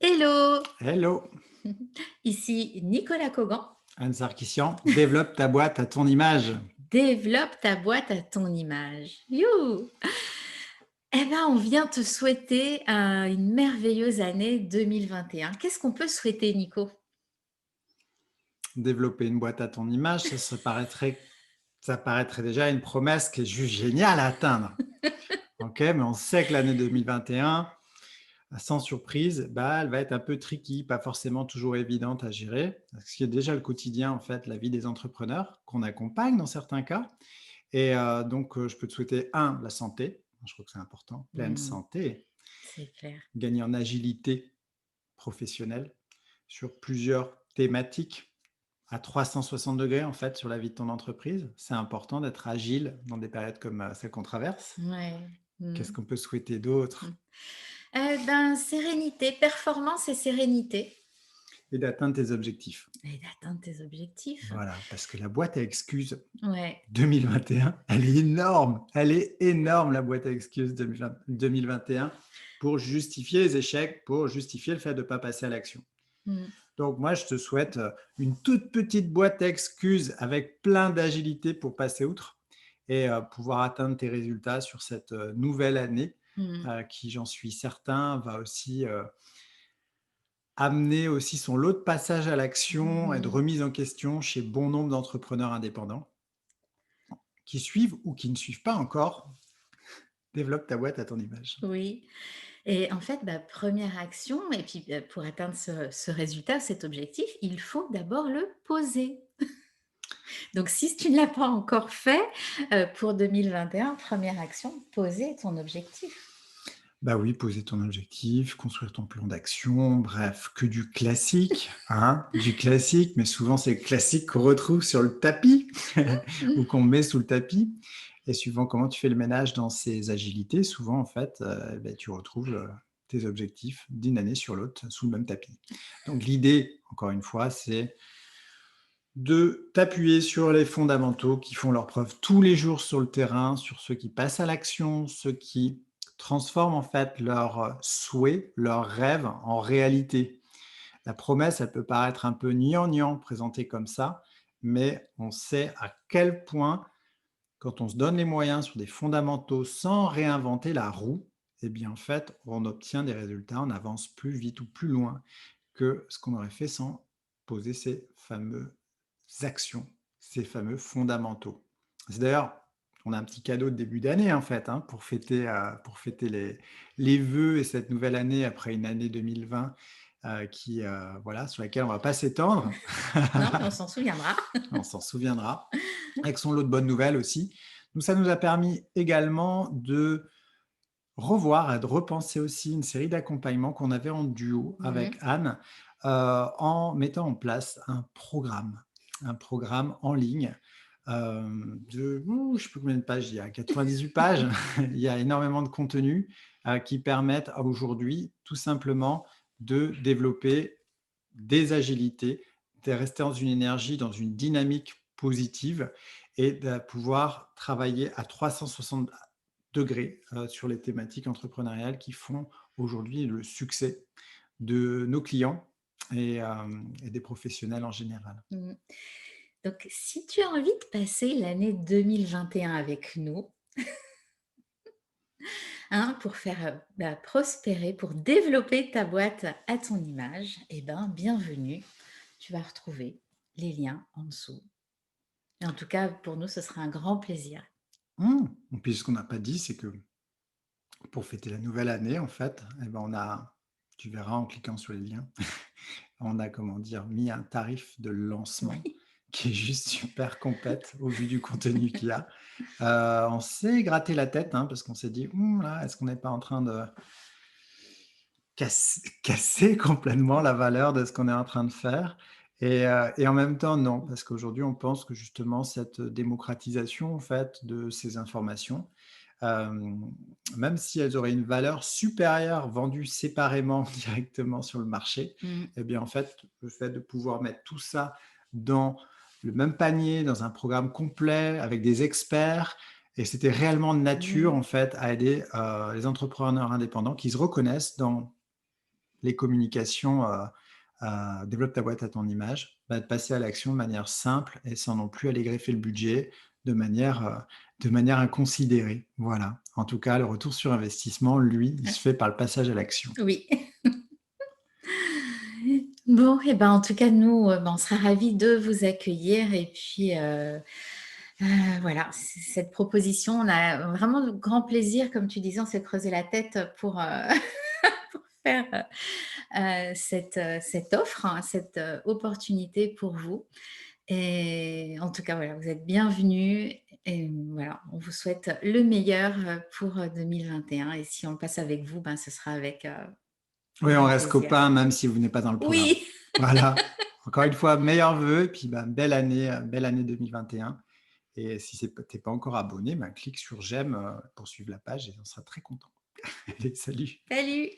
Hello, Hello, ici Nicolas Cogan. Anne Sarkissian, développe ta boîte à ton image. Développe ta boîte à ton image. You. Eh ben, on vient te souhaiter une merveilleuse année 2021. Qu'est-ce qu'on peut souhaiter, Nico? Développer une boîte à ton image, ça paraîtrait déjà une promesse qui est juste géniale à atteindre. Ok, mais on sait que l'année 2021, sans surprise, elle va être un peu tricky, pas forcément toujours évidente à gérer, ce qui est déjà le quotidien, en fait, la vie des entrepreneurs qu'on accompagne dans certains cas. Et donc, je peux te souhaiter, la santé. Je trouve que c'est important, pleine Hmm, santé, c'est clair. gagner en agilité professionnelle sur plusieurs thématiques à 360 degrés en fait sur la vie de ton entreprise. C'est important d'être agile dans des périodes comme celle qu'on traverse. Ouais. Qu'est-ce Hmm, qu'on peut souhaiter hmm. d'autre? Ben, sérénité, performance et sérénité. Et d'atteindre tes objectifs. Et d'atteindre tes objectifs. Voilà, parce que la boîte à excuses Ouais. 2021, elle est énorme. Elle est énorme, la boîte à excuses 2021, pour justifier les échecs, pour justifier le fait de ne pas passer à l'action. Hmm. Donc moi, je te souhaite une toute petite boîte à excuses avec plein d'agilité pour passer outre et pouvoir atteindre tes résultats sur cette nouvelle année Hmm. qui, j'en suis certain, va aussi amener aussi son lot de passage à l'action et de Mhm. remise en question chez bon nombre d'entrepreneurs indépendants qui suivent ou qui ne suivent pas encore. Développe ta boîte à ton image. Oui. Et en fait, bah, première action et puis, pour atteindre ce résultat, cet objectif, il faut d'abord le poser. Donc si tu ne l'as pas encore fait, pour 2021, première action, poser ton objectif. Bah oui, poser ton objectif, construire ton plan d'action, bref, que du classique, hein, du classique, mais souvent c'est le classique qu'on retrouve sur le tapis ou qu'on met sous le tapis. Et suivant comment tu fais le ménage dans ces agilités, souvent en fait, tu retrouves tes objectifs d'une année sur l'autre sous le même tapis. Donc l'idée, encore une fois, c'est de t'appuyer sur les fondamentaux qui font leur preuve tous les jours sur le terrain, sur ceux qui passent à l'action, ceux qui transforment en fait leurs souhaits, leurs rêves en réalité. La promesse, elle peut paraître un peu gnangnan présentée comme ça, mais on sait à quel point, quand on se donne les moyens sur des fondamentaux sans réinventer la roue, eh bien en fait, on obtient des résultats, on avance plus vite ou plus loin que ce qu'on aurait fait sans poser ces fameuses actions, ces fameux fondamentaux. C'est d'ailleurs, on a un petit cadeau de début d'année en fait, hein, pour fêter les vœux et cette nouvelle année après une année 2020 qui, voilà, sur laquelle on ne va pas s'étendre. Non, mais on s'en souviendra. On s'en souviendra, avec son lot de bonnes nouvelles aussi. Donc ça nous a permis également de revoir et de repenser aussi une série d'accompagnements qu'on avait en duo avec Mmh. Anne, en mettant en place un programme en ligne, de je ne sais plus combien de pages il y a, 98 pages. Il y a énormément de contenu, qui permettent aujourd'hui tout simplement de développer des agilités, de rester dans une énergie, dans une dynamique positive et de pouvoir travailler à 360 degrés sur les thématiques entrepreneuriales qui font aujourd'hui le succès de nos clients et des professionnels en général. Mmh. Donc si tu as envie de passer l'année 2021 avec nous, hein, pour faire, bah, prospérer, pour développer ta boîte à ton image, eh ben, bienvenue. Tu vas retrouver les liens en dessous. Et en tout cas, pour nous, ce sera un grand plaisir. Et puis ce qu'on n'a pas dit, c'est que pour fêter la nouvelle année, en fait, tu verras en cliquant sur les liens, on a, comment dire, mis un tarif de lancement Oui. qui est juste super compète au vu du contenu qu'il y a. On s'est gratté la tête, hein, parce qu'on s'est dit: Là, est-ce qu'on n'est pas en train de casser complètement la valeur de ce qu'on est en train de faire?» Et en même temps, non, parce qu'aujourd'hui, on pense que justement cette démocratisation, en fait, de ces informations, hem, même si elles auraient une valeur supérieure vendues séparément directement sur le marché, Mmh. et bien, en fait, le fait de pouvoir mettre tout ça dans le même panier, dans un programme complet avec des experts et c'était réellement de nature, Mmh. en fait, à aider, les entrepreneurs indépendants qui se reconnaissent dans les communications, développe ta boîte à ton image, bah, de passer à l'action de manière simple et sans non plus aller greffer le budget de manière inconsidérée. Voilà. En tout cas, le retour sur investissement, lui, il se fait par le passage à l'action. Oui. Bon et ben, en tout cas, nous, ben, on sera ravis de vous accueillir et puis, voilà, cette proposition, on a vraiment de grand plaisir, comme tu disais, on s'est creusé la tête pour, pour faire, cette offre, hein, cette, opportunité pour vous et en tout cas, voilà, vous êtes bienvenus et voilà, on vous souhaite le meilleur, pour, 2021 et si on le passe avec vous, ben, ce sera avec, Oui, on grand reste plaisir. copains même si vous n'êtes pas dans le programme. Oui, Voilà. Encore une fois, meilleurs vœux et puis, bah, belle année 2021 et si tu es pas encore abonné, ben, clique sur j'aime, pour suivre la page et on sera très content. Allez, salut. salut.